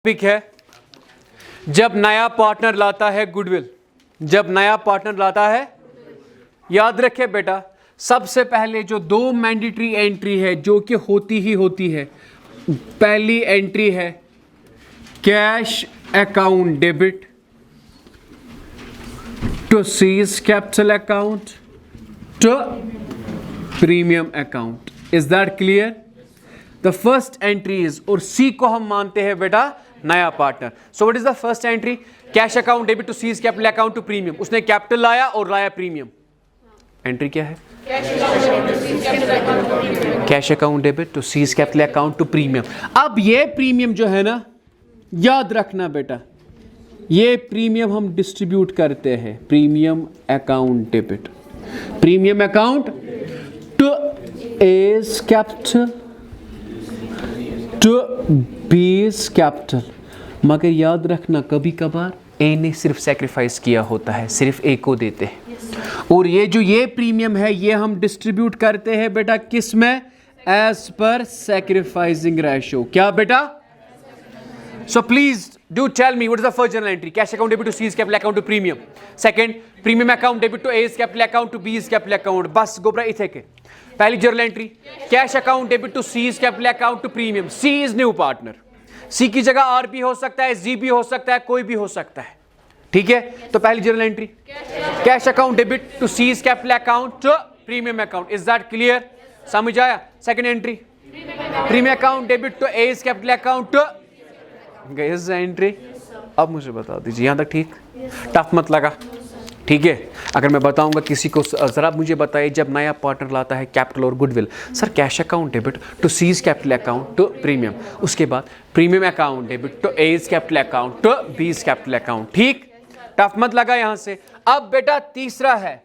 Topic है जब नया पार्टनर लाता है गुडविल। जब नया पार्टनर लाता है, याद रखे बेटा, सबसे पहले जो दो मैंडेटरी एंट्री है जो कि होती ही होती है। पहली एंट्री है cash account debit to C's capital account to premium account. Is that clear? The first entry is, और सी को हम मानते हैं बेटा नया partner. So what is the first entry? Cash account debit to C's capital account to premium. उसने capital लाया और लाया प्रीमियम। एंट्री क्या है? Cash account debit to C's capital account to premium. अब ये प्रीमियम जो है ना, याद रखना बेटा, ये प्रीमियम हम डिस्ट्रीब्यूट करते हैं। Premium account debit, premium account to A's capital to B's capital. मगर याद रखना कभी कभार ए ने सिर्फ सेक्रीफाइस किया होता है, सिर्फ ए को देते हैं। और ये जो ये प्रीमियम है ये हम डिस्ट्रीब्यूट करते हैं बेटा किस में? As per sacrificing ratio. क्या बेटा? So please do tell me what is the first journal entry? Cash account debit to C's capital account to premium. Second, premium account debit to A's capital account to B's capital account. बस गोबरा इथे के पहली journal entry cash account debit to C's capital account to premium. C is new partner. C की जगह are भी हो सकता है, जी भी हो सकता है, कोई भी हो सकता है। ठीक है, तो पहली journal entry cash account debit to C's capital account to premium account. Is that clear? समझ आया? Second entry premium account debit to A's capital account to गैस एंट्री। अब मुझे बता दीजिए यहां तक ठीक? टफ मत लगा? ठीक है, अगर मैं बताऊंगा किसी को, जरा मुझे बताइए जब नया पार्टनर लाता है कैपिटल और goodwill, sir cash account debit to C's capital account to premium, उसके बाद premium account debit to A's capital account to B's capital account. ठीक, टफ मत लगा यहां से। अब बेटा तीसरा है,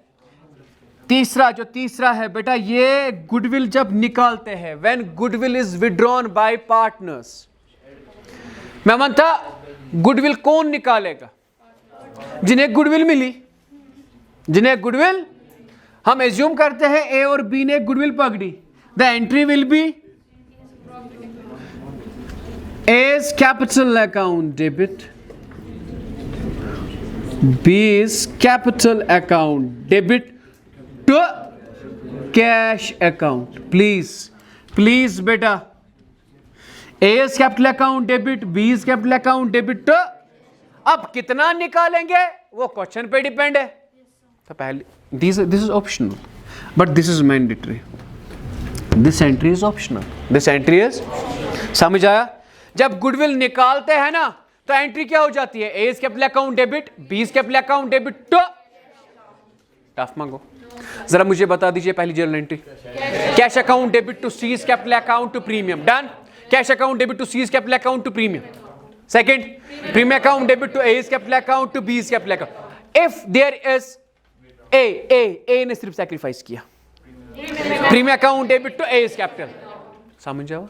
तीसरा है बेटा, ये गुडविल जब निकालते हैं, when goodwill is withdrawn bye partners. मैं मानता गुडविल कौन निकालेगा? जिन्हें गुडविल मिली, जिन्हें गुडविल, हम एज्यूम करते हैं ए और बी ने गुडविल पकड़ी। The entry will be A's capital account debit B's capital account debit to cash account. Please बेटा, A's capital account debit B's capital account debit to, अब कितना निकालेंगे वो क्वेश्चन पे डिपेंड है। तो पहले this is optional but this is mandatory. This entry is optional, this entry is, समझ आया? जब गुडविल निकालते हैं ना तो एंट्री क्या हो जाती है? A's capital account debit B's capital account debit to, tough मांगो, जरा मुझे बता दीजिए पहली journal entry cash account debit to C's capital account to premium. Done. Cash account debit to C's capital account to premium. Second, premium account debit to A's capital account to B's capital account. If there is A ने सिर्फ sacrifice किया, premium account debit to A's capital, समझ जाओ?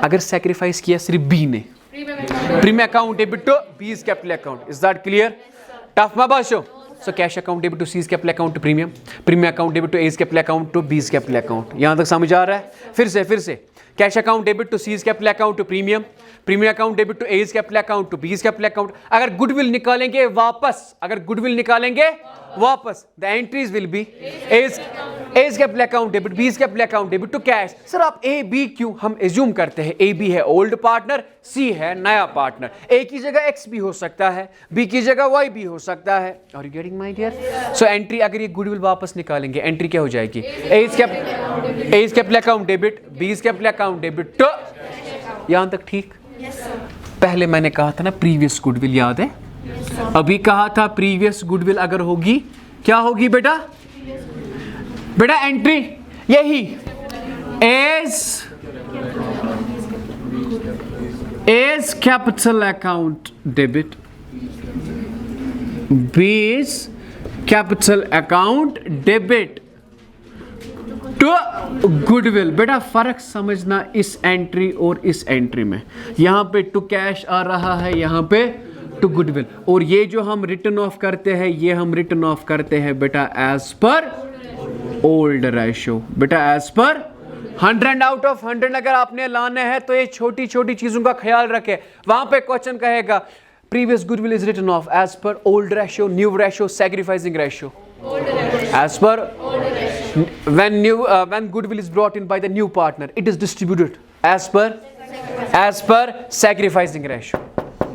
अगर sacrifice किया सिर्फ B ने, premium account debit to B's capital account. Is that clear? टफ मा बाशो। So cash account debit to C's capital account to premium, premium account debit to A's capital account to B's capital account. यहां तक समझ आ रहा है? फिर से cash account debit to C's capital account to premium, premium account debit to A's capital account to B's capital account. अगर goodwill निकालेंगे वापस, the entries will be A's capital account debit B's capital account debit to cash. Sir आप A B क्यों? हम assume करते हैं A B है old partner, C है नया पार्टनर। ए की जगह एक्स भी हो सकता है, बी की जगह वाई भी हो सकता है। Are you getting my dear? So entry, अगर ये गुडविल वापस निकालेंगे, एंट्री क्या हो जाएगी? A's capital account debit B's capital account debit to, यहां तक ठीक? पहले मैंने कहा था ना प्रीवियस गुडविल, याद है? अभी कहा था प्रीवियस गुडविल अगर होगी, क्या होगी बेटा? एंट्री यही A's capital account debit B's capital account debit to goodwill. बेटा फर्क समझना इस एंट्री और इस एंट्री में। यहां पे टू कैश आ रहा है, यहां पे टू गुडविल। और ये जो हम रिटर्न ऑफ करते हैं, ये हम रिटर्न ऑफ करते हैं बेटा एज पर ओल्ड रेशो। बेटा एज पर 100 आउट ऑफ 100 अगर आपने लाना है तो ये छोटी छोटी चीजों का ख्याल रखें। वहां पे क्वेश्चन कहेगा previous goodwill is written off as per old ratio, new ratio, sacrificing ratio. As per when goodwill is brought in by the new partner, it is distributed as per sacrificing ratio।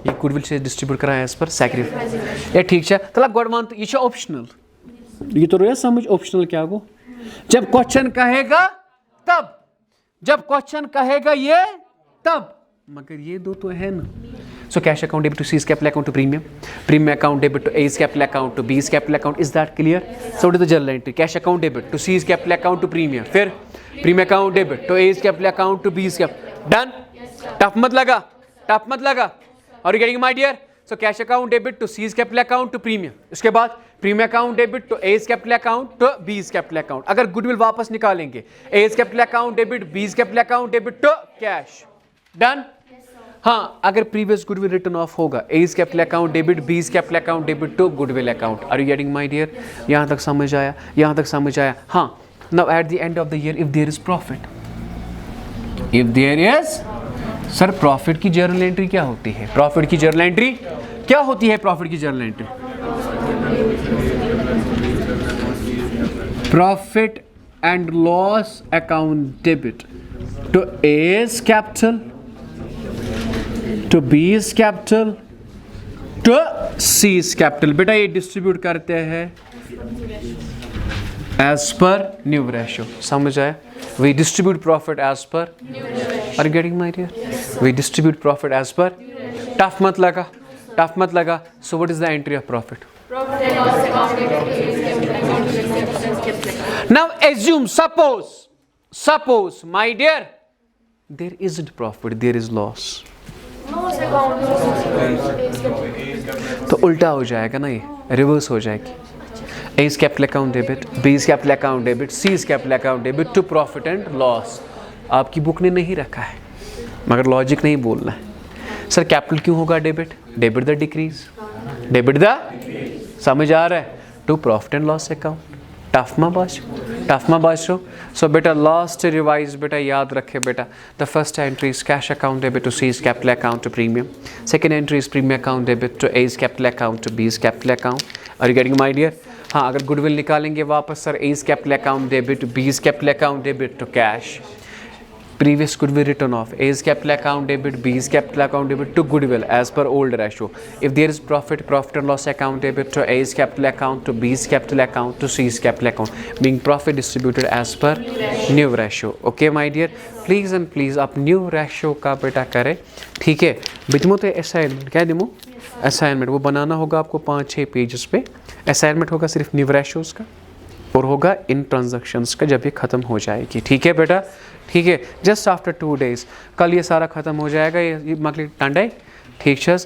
ये goodwill से distribute करा as per sacrifice. ये ठीक है तलब गोड मान ये ऑप्शनल, ये तो रोया समझ ऑप्शनल क्या गो। जब क्वेश्चन कहेगा तब, जब क्वेश्चन कहेगा ये तब, मगर ये दो तो है ना। So cash account debit to C's capital account to premium, premium account debit to A's capital account to B's capital account, is that clear? So what is the journal entry? Cash account debit to C's capital account to premium, फिर premium account debit to A's capital account to B's capital, done? Tough मत लगा, tough मत लगा। Are you getting my dear? So cash account debit to C's capital account to premium, उसके बाद premium account debit to A's capital account to B's capital account। अगर goodwill वापस निकालेंगे, A's capital account debit, B's capital account debit to cash, done? हाँ, अगर previous goodwill return off होगा, A's capital account debit, B's capital account debit to goodwill account. Are you getting my dear? यहाँ तक समझ आया, यहाँ तक समझ आया। हाँ, now at the end of the year if there is profit, if there is, sir profit की जर्नल एंट्री क्या होती है? प्रॉफिट की जर्नल एंट्री क्या होती है? प्रॉफिट की journal entry, profit and loss account debit to A's capital, to B's capital, to C's capital। बेटा ये डिस्ट्रीब्यूट करते हैं as per new ratio। समझ आया? We distribute profit as per new ratio। Are you getting my dear? We distribute profit as per। Tough मत लगा, tough मत लगा। So what is the entry of profit? Now assume, suppose my dear, there isn't profit, there is loss। तो उल्टा हो जाएगा ना, ये रिवर्स हो जाएगी। A's capital account debit, B's capital account debit, C's capital account debit to profit and loss. आपकी book ने नहीं रखा है, मगर लॉजिक नहीं बोलना है। सर कैपिटल क्यों होगा debit? Debit the decrease, debit the, समझ आ रहा है? To profit and loss account. Tough में बाशो। सो बेटा लास्ट रिवाइज बेटा याद रखे बेटा, the first entry is cash account debit to C's capital account to premium, second entry is premium account debit to A's capital account to B's capital account. Are you getting my dear? हाँ, अगर goodwill निकालेंगे वापस sir A's capital account debit, B's capital account debit to cash, previous goodwill written off, A's capital account debit, B's capital account debit to goodwill as per old ratio। if there is profit, profit and loss account debit to A's capital account to B's capital account to C's capital account, being profit distributed as per new ratio। okay my dear, please and please आप new ratio का बेटा करें, ठीक है? बिजमो तो assignment क्या दिमो, assignment वो बनाना होगा आपको 5-6 पेजेस पे। असाइनमेंट होगा सिर्फ न्यू रेशियोज का और होगा इन ट्रांजैक्शंस का जब ये ख़त्म हो जाएगी, ठीक है बेटा? ठीक है, जस्ट आफ्टर 2 days, कल ये सारा ख़त्म हो जाएगा। ये मकली टांडे, ठीक है?